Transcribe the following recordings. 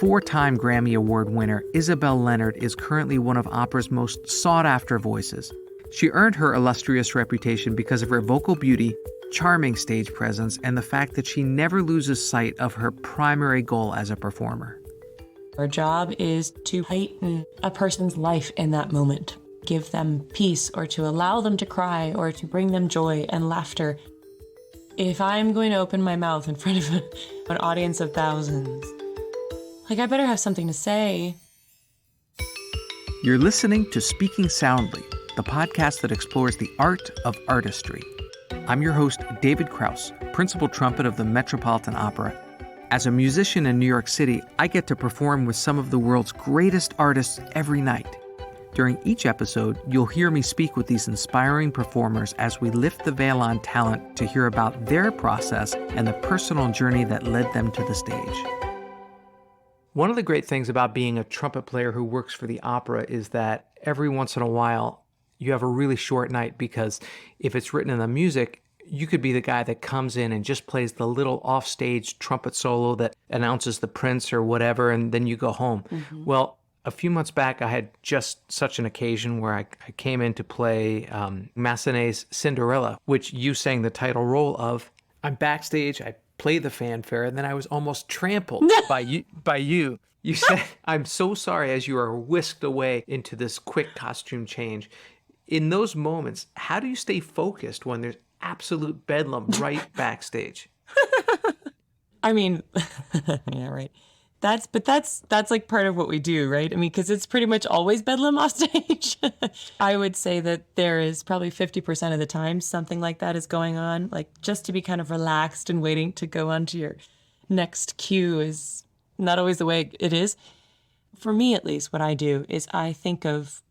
4-time Grammy Award winner Isabel Leonard is currently one of opera's most sought-after voices. She earned her illustrious reputation because of her vocal beauty, charming stage presence, and the fact that she never loses sight of her primary goal as a performer. Our job is to heighten a person's life in that moment, give them peace, or to allow them to cry, or to bring them joy and laughter. If I'm going to open my mouth in front of an audience of thousands, I better have something to say. You're listening to Speaking Soundly, the podcast that explores the art of artistry. I'm your host, David Krauss, principal trumpet of the Metropolitan Opera. As a musician in New York City, I get to perform with some of the world's greatest artists every night. During each episode, you'll hear me speak with these inspiring performers as we lift the veil on talent to hear about their process and the personal journey that led them to the stage. One of the great things about being a trumpet player who works for the opera is that every once in a while, you have a really short night, because if it's written in the music, you could be the guy that comes in and just plays the little offstage trumpet solo that announces the prince or whatever, and then you go home. Mm-hmm. Well, a few months back, I had just such an occasion where I came in to play Massenet's Cinderella, which you sang the title role of. I'm backstage, I play the fanfare, and then I was almost trampled by you. You said, "I'm so sorry," as you are whisked away into this quick costume change. In those moments, how do you stay focused when there's absolute bedlam right backstage? I mean, yeah, right. That's like part of what we do, right? I mean, because it's pretty much always bedlam off stage. I would say that there is probably 50% of the time something like that is going on. Like, just to be kind of relaxed and waiting to go on to your next cue is not always the way it is. For me, at least, what I do is I think of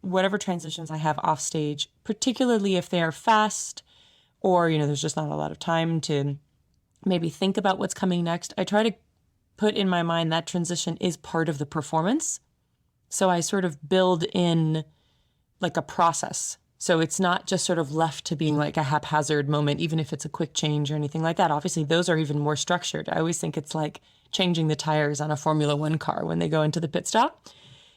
whatever transitions I have off stage, particularly if they are fast or, there's just not a lot of time to maybe think about what's coming next. I try to put in my mind that transition is part of the performance. So I sort of build in like a process. So it's not just sort of left to being like a haphazard moment, even if it's a quick change or anything like that. Obviously, those are even more structured. I always think it's like changing the tires on a Formula One car when they go into the pit stop.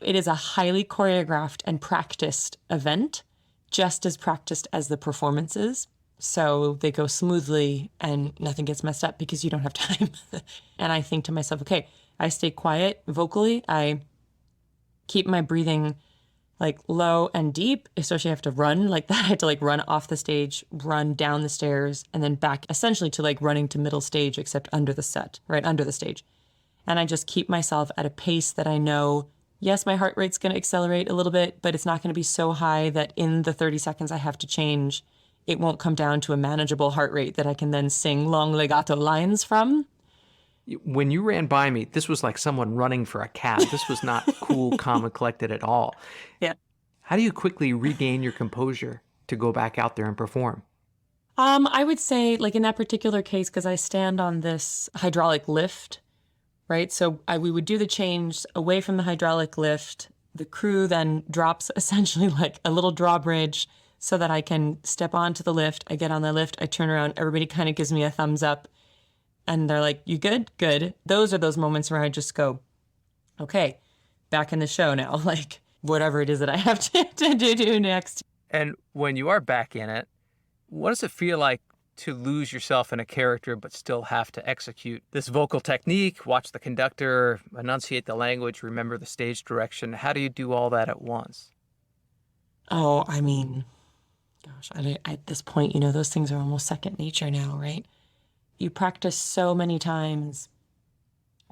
It is a highly choreographed and practiced event, just as practiced as the performances. So they go smoothly and nothing gets messed up because you don't have time. And I think to myself, okay, I stay quiet vocally. I keep my breathing like low and deep, especially I have to run like that. I had to like run off the stage, run down the stairs, and then back essentially to like running to middle stage, except under the set, right under the stage. And I just keep myself at a pace that I know, yes, my heart rate's going to accelerate a little bit, but it's not going to be so high that in the 30 seconds I have to change, it won't come down to a manageable heart rate that I can then sing long legato lines from. When you ran by me, this was like someone running for a cab. This was not cool, calm, and collected at all. Yeah. How do you quickly regain your composure to go back out there and perform? I would say, like in that particular case, because I stand on this hydraulic lift, right? So we would do the change away from the hydraulic lift. The crew then drops essentially like a little drawbridge so that I can step onto the lift. I get on the lift, I turn around, everybody kind of gives me a thumbs up. And they're like, "You good? Good." Those are those moments where I just go, okay, back in the show now, like whatever it is that I have to do next. And when you are back in it, what does it feel like to lose yourself in a character but still have to execute this vocal technique, watch the conductor, enunciate the language, remember the stage direction? How do you do all that at once? Oh, I mean, gosh, at this point, those things are almost second nature now, right? You practice so many times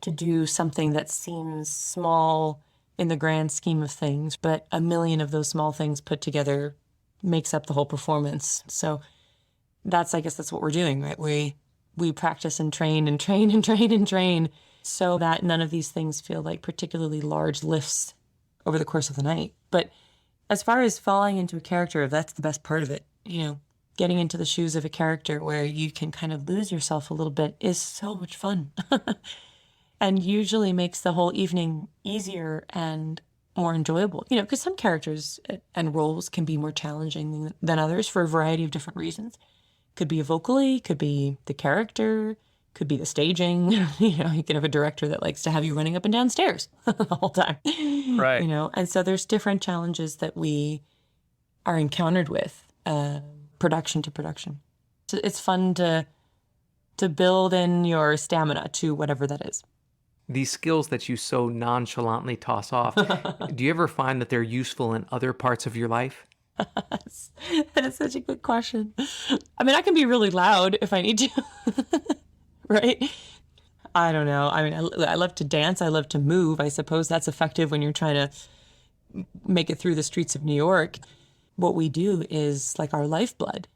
to do something that seems small in the grand scheme of things, but a million of those small things put together makes up the whole performance. So I guess that's what we're doing, right? We practice and train and train and train and train so that none of these things feel like particularly large lifts over the course of the night. But as far as falling into a character, that's the best part of it, getting into the shoes of a character where you can kind of lose yourself a little bit is so much fun and usually makes the whole evening easier and more enjoyable, because some characters and roles can be more challenging than others for a variety of different reasons. Could be vocally, could be the character, Could be the staging. You can have a director that likes to have you running up and down stairs the whole time. Right. And so there's different challenges that we are encountered with, production to production. So it's fun to build in your stamina to whatever that is. These skills that you so nonchalantly toss off, do you ever find that they're useful in other parts of your life? That is such a good question. I mean, I can be really loud if I need to, right? I don't know. I mean, I love to dance. I love to move. I suppose that's effective when you're trying to make it through the streets of New York. What we do is like our lifeblood,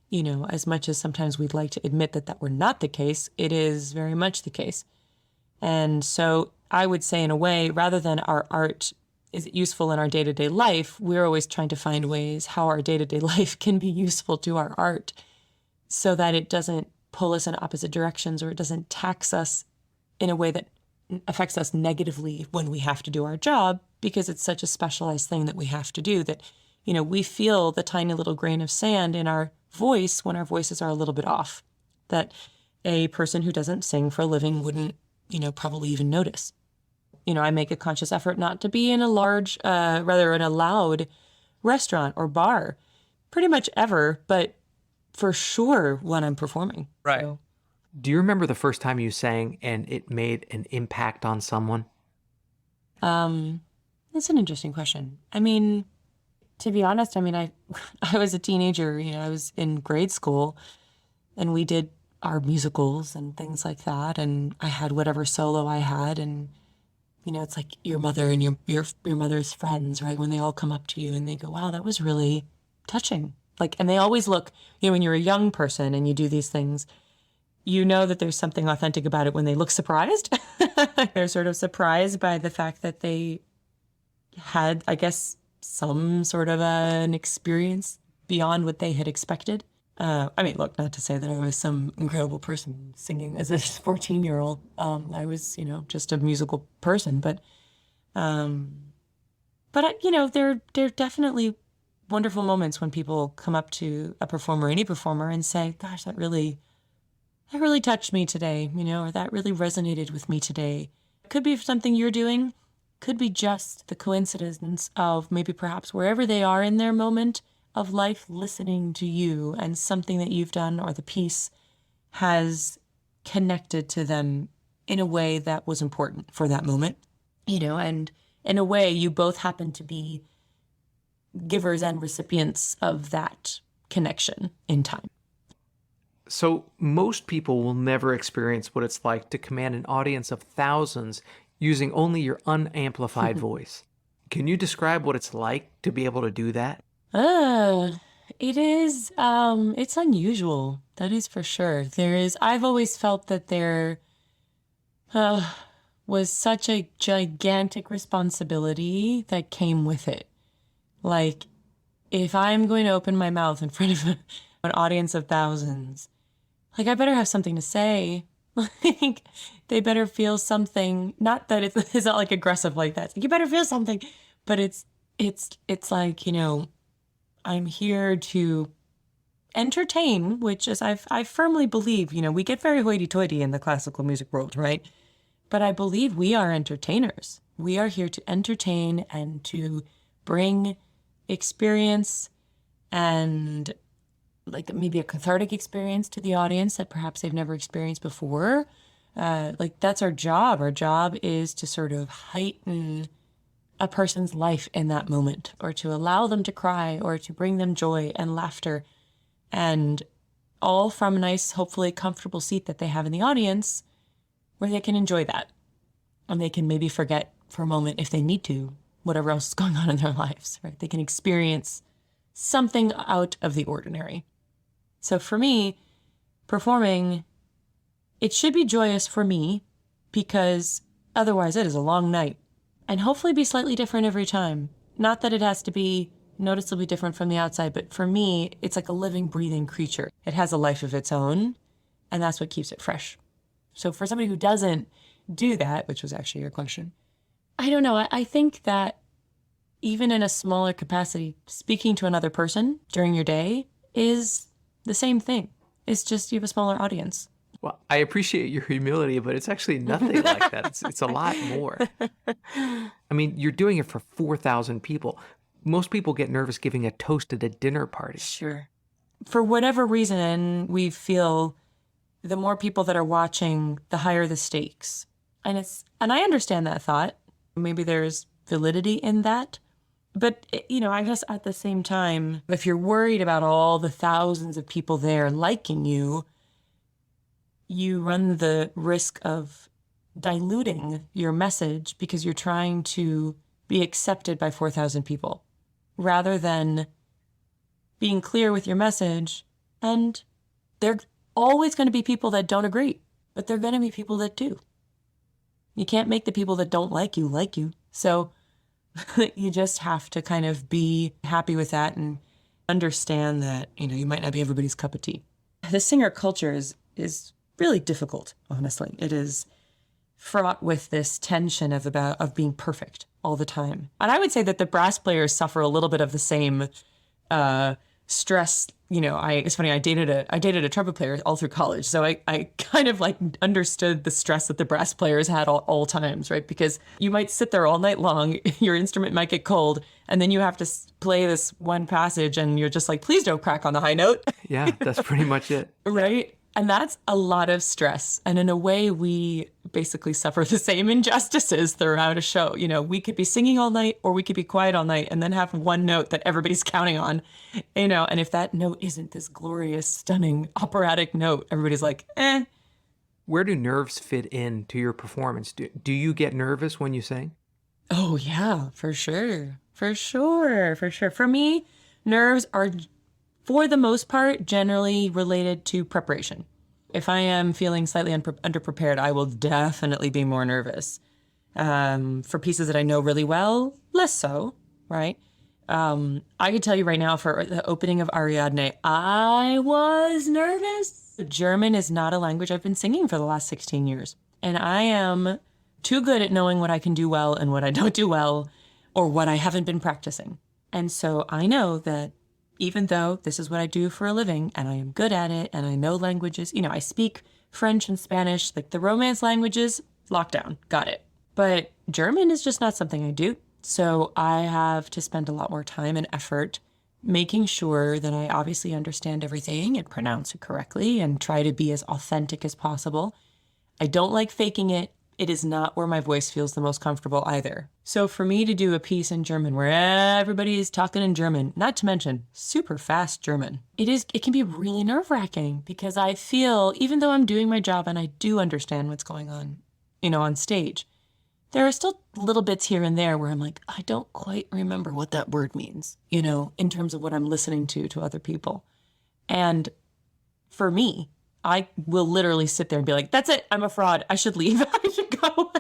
as much as sometimes we'd like to admit that were not the case, it is very much the case. And so I would say, in a way, rather than our art is useful in our day-to-day life, we're always trying to find ways how our day-to-day life can be useful to our art so that it doesn't pull us in opposite directions or it doesn't tax us in a way that affects us negatively when we have to do our job, because it's such a specialized thing that we have to do that, we feel the tiny little grain of sand in our voice when our voices are a little bit off, that a person who doesn't sing for a living wouldn't probably even notice. I make a conscious effort not to be in a large, rather in a loud restaurant or bar, pretty much ever, but for sure when I'm performing. Right. So. Do you remember the first time you sang and it made an impact on someone? That's an interesting question. I mean, to be honest, I was a teenager, I was in grade school and we did our musicals and things like that. And I had whatever solo I had. And, it's like your mother and your mother's friends, right? When they all come up to you and they go, wow, that was really touching. And they always look, when you're a young person and you do these things, that there's something authentic about it when they look surprised. They're sort of surprised by the fact that they had, I guess, some sort of an experience beyond what they had expected. Look, not to say that I was some incredible person singing as a 14-year-old. I was, just a musical person. But there are definitely wonderful moments when people come up to a performer, any performer, and say, gosh, that really touched me today, or that really resonated with me today. It could be something you're doing, could be just the coincidence of maybe perhaps wherever they are in their moment of life listening to you and something that you've done or the piece has connected to them in a way that was important for that moment, and in a way you both happen to be givers and recipients of that connection in time. So most people will never experience what it's like to command an audience of thousands using only your unamplified voice. Can you describe what it's like to be able to do that? It is, it's unusual. That is for sure. I've always felt that there was such a gigantic responsibility that came with it. If I'm going to open my mouth in front of an audience of thousands, I better have something to say. They better feel something. Not that it's not aggressive like that. You better feel something, but it's I'm here to entertain, which is I firmly believe, we get very hoity-toity in the classical music world, right? But I believe we are entertainers. We are here to entertain and to bring experience and maybe a cathartic experience to the audience that perhaps they've never experienced before. That's our job. Our job is to sort of heighten a person's life in that moment, or to allow them to cry, or to bring them joy and laughter, and all from a nice, hopefully comfortable seat that they have in the audience where they can enjoy that. And they can maybe forget for a moment, if they need to, whatever else is going on in their lives, right? They can experience something out of the ordinary. So for me, performing, it should be joyous for me, because otherwise it is a long night. And hopefully be slightly different every time. Not that it has to be noticeably different from the outside, but for me, it's like a living, breathing creature. It has a life of its own, and that's what keeps it fresh. So for somebody who doesn't do that, which was actually your question, I don't know. I think that even in a smaller capacity, speaking to another person during your day is the same thing. It's just you have a smaller audience. Well, I appreciate your humility, but it's actually nothing like that. It's a lot more. I mean, you're doing it for 4,000 people. Most people get nervous giving a toast at a dinner party. Sure. For whatever reason, we feel the more people that are watching, the higher the stakes. And I understand that thought. Maybe there's validity in that. But, I guess at the same time, if you're worried about all the thousands of people there liking you, you run the risk of diluting your message because you're trying to be accepted by 4,000 people rather than being clear with your message. And there are always going to be people that don't agree, but there are going to be people that do. You can't make the people that don't like you. So you just have to kind of be happy with that and understand that, you might not be everybody's cup of tea. The singer culture is really difficult, honestly. It is fraught with this tension of being perfect all the time. And I would say that the brass players suffer a little bit of the same stress. It's funny, I dated a trumpet player all through college. So I kind of like understood the stress that the brass players had all times, right? Because you might sit there all night long, your instrument might get cold, and then you have to play this one passage and you're just like, please don't crack on the high note. Yeah, that's pretty much it. Right? And that's a lot of stress. And in a way, we basically suffer the same injustices throughout a show. We could be singing all night or we could be quiet all night and then have one note that everybody's counting on, and if that note isn't this glorious, stunning operatic note, everybody's like, eh. Where do nerves fit into your performance? Do you get nervous when you sing? Oh, yeah, for sure. For sure. For me, nerves are, for the most part, generally related to preparation. If I am feeling slightly underprepared, I will definitely be more nervous. For pieces that I know really well, less so, right? I could tell you right now, for the opening of Ariadne, I was nervous. German is not a language I've been singing for the last 16 years. And I am too good at knowing what I can do well and what I don't do well, or what I haven't been practicing. And so I know that even though this is what I do for a living and I am good at it and I know languages, I speak French and Spanish, like the Romance languages, lockdown, got it. But German is just not something I do. So I have to spend a lot more time and effort making sure that I obviously understand everything and pronounce it correctly and try to be as authentic as possible. I don't like faking it. It is not where my voice feels the most comfortable either. So for me to do a piece in German where everybody is talking in German, not to mention super fast German, it can be really nerve-wracking because I feel, even though I'm doing my job and I do understand what's going on, on stage, there are still little bits here and there where I'm like, I don't quite remember what that word means, in terms of what I'm listening to other people. And for me, I will literally sit there and be like, that's it, I'm a fraud. I should leave. I should go.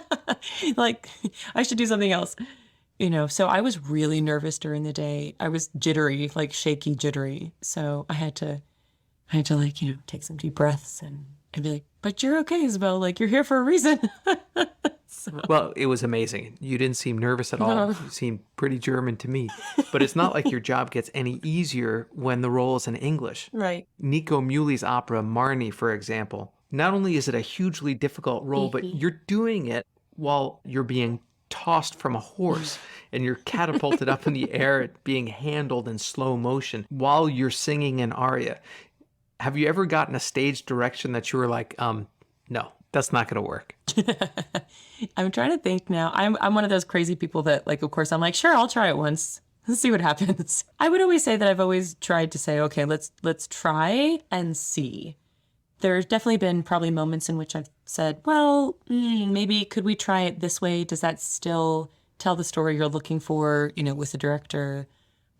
Like, I should do something else. So I was really nervous during the day. I was jittery, like shaky, jittery. So I had to take some deep breaths and be like, but you're okay, Isabel. Like, you're here for a reason. Well, it was amazing. You didn't seem nervous at all. No. You seemed pretty German to me. But it's not like your job gets any easier when the role is in English. Right. Nico Muley's opera Marnie, for example. Not only is it a hugely difficult role, but you're doing it while you're being tossed from a horse and you're catapulted up in the air, being handled in slow motion while you're singing an aria. Have you ever gotten a stage direction that you were like, no, that's not going to work? I'm trying to think now. I'm one of those crazy people that, like, of course, I'm like, sure, I'll try it once. Let's see what happens. I would always say that I've always tried to say, okay, let's try and see. There's definitely been probably moments in which I've said, well, maybe could we try it this way? Does that still tell the story you're looking for, with the director?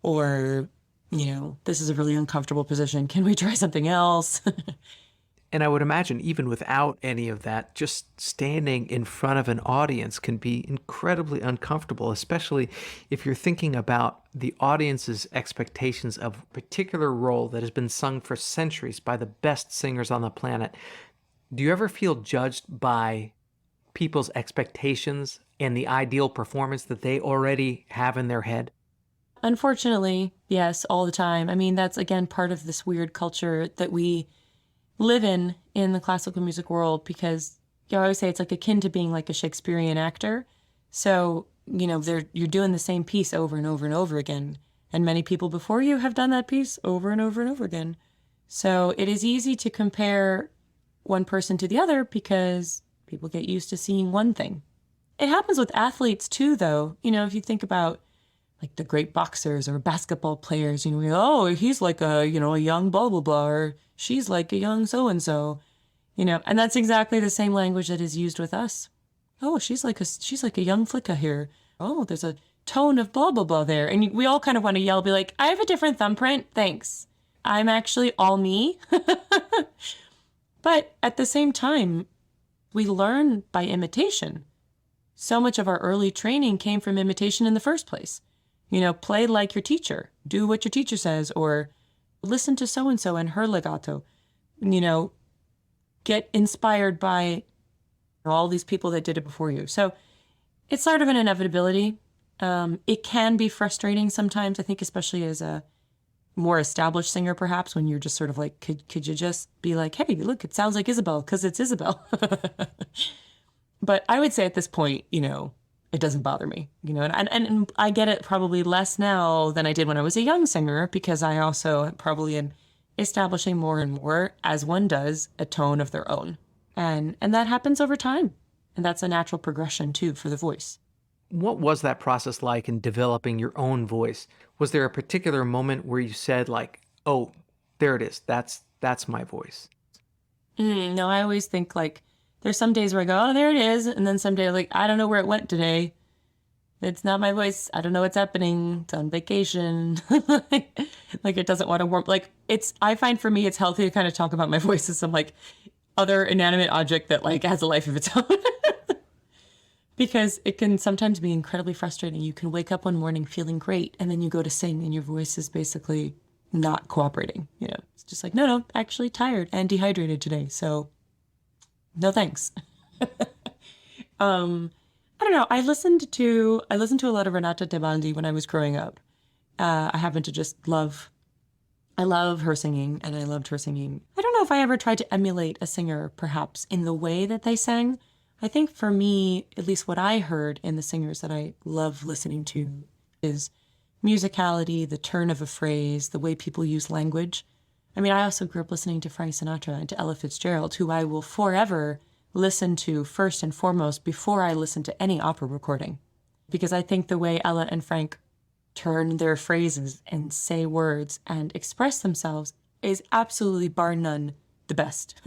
Or, this is a really uncomfortable position. Can we try something else? And I would imagine even without any of that, just standing in front of an audience can be incredibly uncomfortable, especially if you're thinking about the audience's expectations of a particular role that has been sung for centuries by the best singers on the planet. Do you ever feel judged by people's expectations and the ideal performance that they already have in their head? Unfortunately, yes, all the time. I mean, that's, again, part of this weird culture that we live in in the classical music world because I always say it's like akin to being like a Shakespearean actor. So, you're doing the same piece over and over and over again. And many people before you have done that piece over and over and over again. So it is easy to compare one person to the other because people get used to seeing one thing. It happens with athletes too, though. If you think about like the great boxers or basketball players, he's like a young blah, blah, blah, or she's like a young so-and-so, and that's exactly the same language that is used with us. Oh, she's like a young flicka here. Oh, there's a tone of blah, blah, blah there. And we all kind of want to yell, be like, I have a different thumbprint. Thanks. I'm actually all me. But at the same time, we learn by imitation. So much of our early training came from imitation in the first place. Play like your teacher, do what your teacher says, or listen to so-and-so and her legato, get inspired by all these people that did it before you. So it's sort of an inevitability. It can be frustrating sometimes, I think, especially as a more established singer, perhaps, when you're just sort of like, could you just be like, hey, look, it sounds like Isabel because it's Isabel. But I would say at this point, it doesn't bother me, and I get it probably less now than I did when I was a young singer, because I also probably am establishing more and more, as one does, a tone of their own. And that happens over time. And that's a natural progression too for the voice. What was that process like in developing your own voice? Was there a particular moment where you said like, oh, there it is. That's my voice? No, I always think like, there's some days where I go, oh, there it is. And then some day like, I don't know where it went today. It's not my voice. I don't know what's happening. It's on vacation. Like it doesn't want to warm. Like I find for me, it's healthy to kind of talk about my voice as some like other inanimate object that like has a life of its own. Because it can sometimes be incredibly frustrating. You can wake up one morning feeling great and then you go to sing and your voice is basically not cooperating. It's just like, no, actually tired and dehydrated today. So no, thanks. I don't know. I listened to a lot of Renata Tebaldi when I was growing up. I happen to just I love her singing, and I loved her singing. I don't know if I ever tried to emulate a singer, perhaps, in the way that they sang. I think for me, at least what I heard in the singers that I love listening to is musicality, the turn of a phrase, the way people use language. I mean, I also grew up listening to Frank Sinatra and to Ella Fitzgerald, who I will forever listen to first and foremost before I listen to any opera recording. Because I think the way Ella and Frank turn their phrases and say words and express themselves is absolutely, bar none, the best.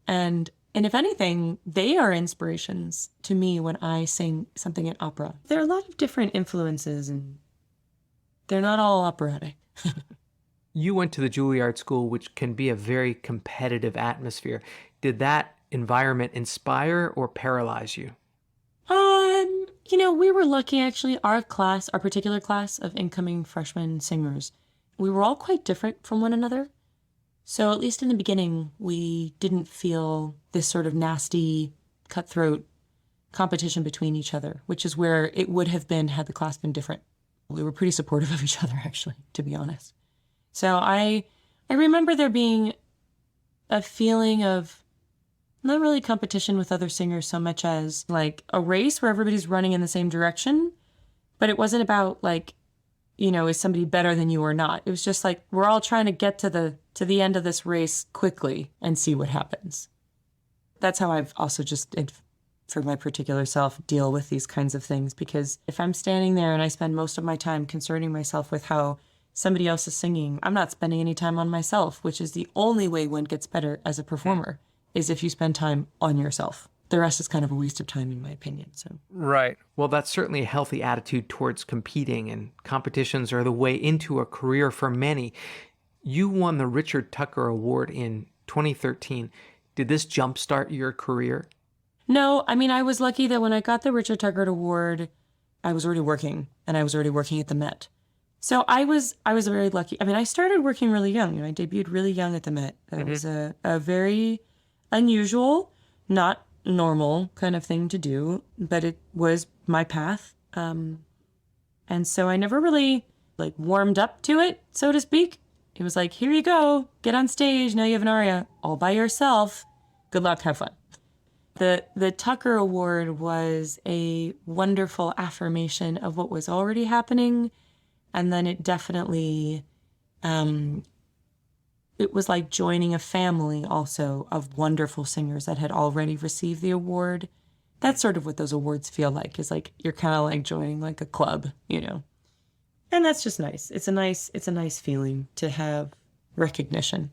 And if anything, they are inspirations to me when I sing something in opera. There are a lot of different influences, and they're not all operatic. You went to the Juilliard School, which can be a very competitive atmosphere. Did that environment inspire or paralyze you? We were lucky, actually. Our particular class of incoming freshman singers, we were all quite different from one another. So at least in the beginning, we didn't feel this sort of nasty, cutthroat competition between each other, which is where it would have been had the class been different. We were pretty supportive of each other, actually, to be honest. So I remember there being a feeling of not really competition with other singers so much as like a race where everybody's running in the same direction, but it wasn't about like, is somebody better than you or not? It was just like, we're all trying to get to the end of this race quickly and see what happens. That's how I've also just, for my particular self, deal with these kinds of things. Because if I'm standing there and I spend most of my time concerning myself with how somebody else is singing, I'm not spending any time on myself, which is the only way one gets better as a performer, is if you spend time on yourself. The rest is kind of a waste of time, in my opinion. So right. Well, that's certainly a healthy attitude towards competing, and competitions are the way into a career for many. You won the Richard Tucker Award in 2013. Did this jumpstart your career? No, I mean, I was lucky that when I got the Richard Tucker Award, I was already working, and I was already working at the Met. So I was very lucky. I mean, I started working really young. I debuted really young at the Met. That was a very unusual, not normal kind of thing to do, but it was my path. And so I never really like warmed up to it, so to speak. It was like, here you go, get on stage, now you have an aria all by yourself. Good luck, have fun. The Tucker Award was a wonderful affirmation of what was already happening. And then it definitely, it was like joining a family also of wonderful singers that had already received the award. That's sort of what those awards feel like, is like you're kind of like joining like a club, And that's just nice. It's a nice feeling to have recognition.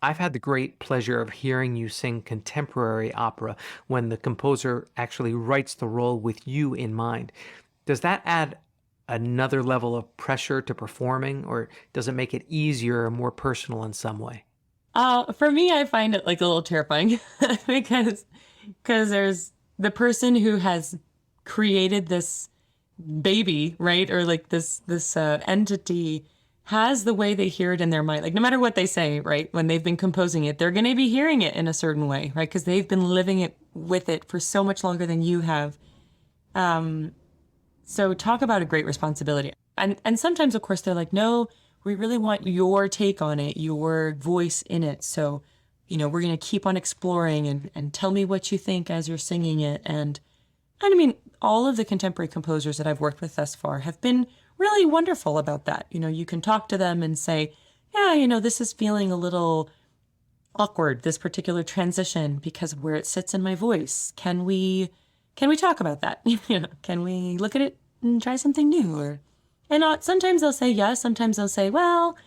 I've had the great pleasure of hearing you sing contemporary opera when the composer actually writes the role with you in mind. Does that add another level of pressure to performing, or does it make it easier or more personal in some way? For me, I find it like a little terrifying because there's the person who has created this baby, right? Or like this entity has the way they hear it in their mind. Like no matter what they say, right? When they've been composing it, they're going to be hearing it in a certain way, right? Because they've been living it with it for so much longer than you have. So talk about a great responsibility. And sometimes, of course, they're like, no, we really want your take on it, your voice in it. So, we're going to keep on exploring and tell me what you think as you're singing it. And I mean, all of the contemporary composers that I've worked with thus far have been really wonderful about that. You can talk to them and say, yeah, this is feeling a little awkward, this particular transition, because of where it sits in my voice. Can we talk about that? Can we look at it and try something new? And sometimes they'll say yes. Sometimes they'll say, well,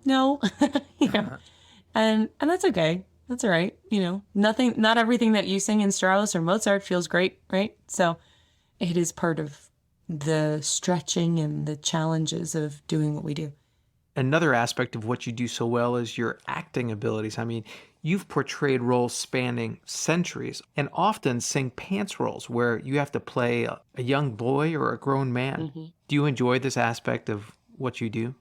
no, and that's okay. That's all right. Not everything that you sing in Strauss or Mozart feels great, right? So it is part of the stretching and the challenges of doing what we do. Another aspect of what you do so well is your acting abilities. I mean, you've portrayed roles spanning centuries and often sing pants roles where you have to play a young boy or a grown man. Mm-hmm. Do you enjoy this aspect of what you do?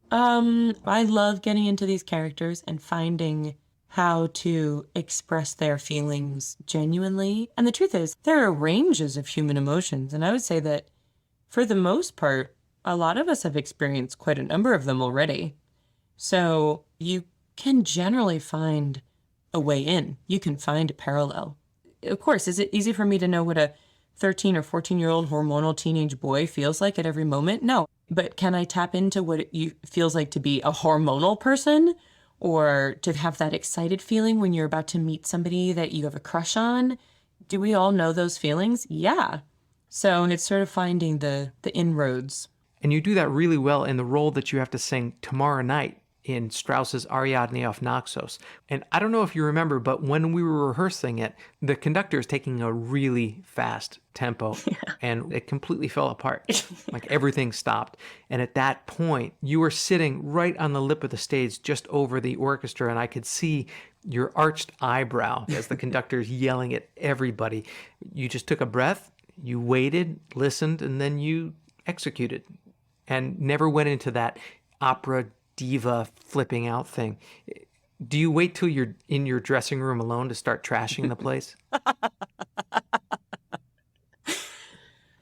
I love getting into these characters and finding how to express their feelings genuinely. And the truth is, there are ranges of human emotions. And I would say that for the most part, a lot of us have experienced quite a number of them already. So you can generally find a way in. You can find a parallel. Of course, is it easy for me to know what a 13 or 14-year-old hormonal teenage boy feels like at every moment? No. But can I tap into what it feels like to be a hormonal person, or to have that excited feeling when you're about to meet somebody that you have a crush on? Do we all know those feelings? Yeah. So it's sort of finding the inroads. And you do that really well in the role that you have to sing tomorrow night in Strauss's Ariadne auf Naxos. And I don't know if you remember, but when we were rehearsing it, the conductor is taking a really fast tempo, and it completely fell apart. Like everything stopped. And at that point, you were sitting right on the lip of the stage, just over the orchestra, and I could see your arched eyebrow as the conductor's yelling at everybody. You just took a breath, you waited, listened, and then you executed, and never went into that opera diva flipping out thing. Do you wait till you're in your dressing room alone to start trashing the place?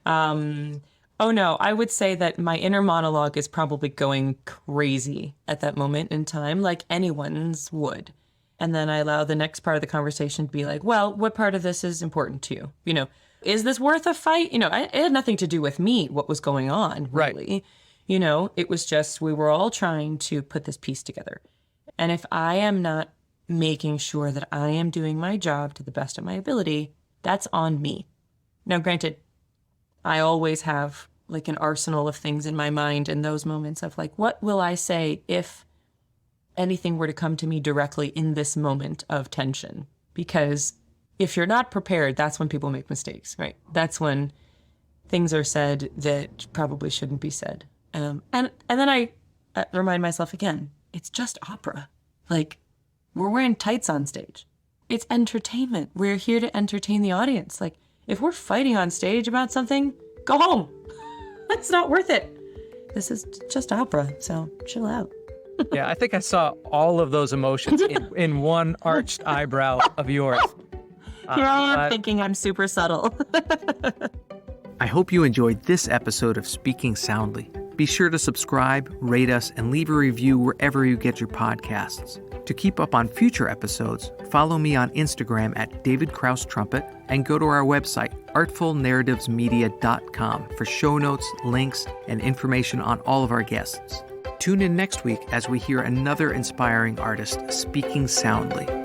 Oh no, I would say that my inner monologue is probably going crazy at that moment in time, like anyone's would. And then I allow the next part of the conversation to be like, well, what part of this is important to you? Is this worth a fight? It had nothing to do with me, what was going on, really. Right. It was just, we were all trying to put this piece together. And if I am not making sure that I am doing my job to the best of my ability, that's on me. Now, granted, I always have like an arsenal of things in my mind in those moments of like, what will I say if anything were to come to me directly in this moment of tension? Because if you're not prepared, that's when people make mistakes, right? That's when things are said that probably shouldn't be said. And then I remind myself again, it's just opera. Like, we're wearing tights on stage. It's entertainment. We're here to entertain the audience. Like, if we're fighting on stage about something, go home. It's not worth it. This is just opera, so chill out. Yeah, I think I saw all of those emotions in one arched eyebrow of yours. You're thinking I'm super subtle. I hope you enjoyed this episode of Speaking Soundly. Be sure to subscribe, rate us, and leave a review wherever you get your podcasts. To keep up on future episodes, follow me on Instagram at David Krauss Trumpet and go to our website, artfulnarrativesmedia.com, for show notes, links, and information on all of our guests. Tune in next week as we hear another inspiring artist speaking soundly.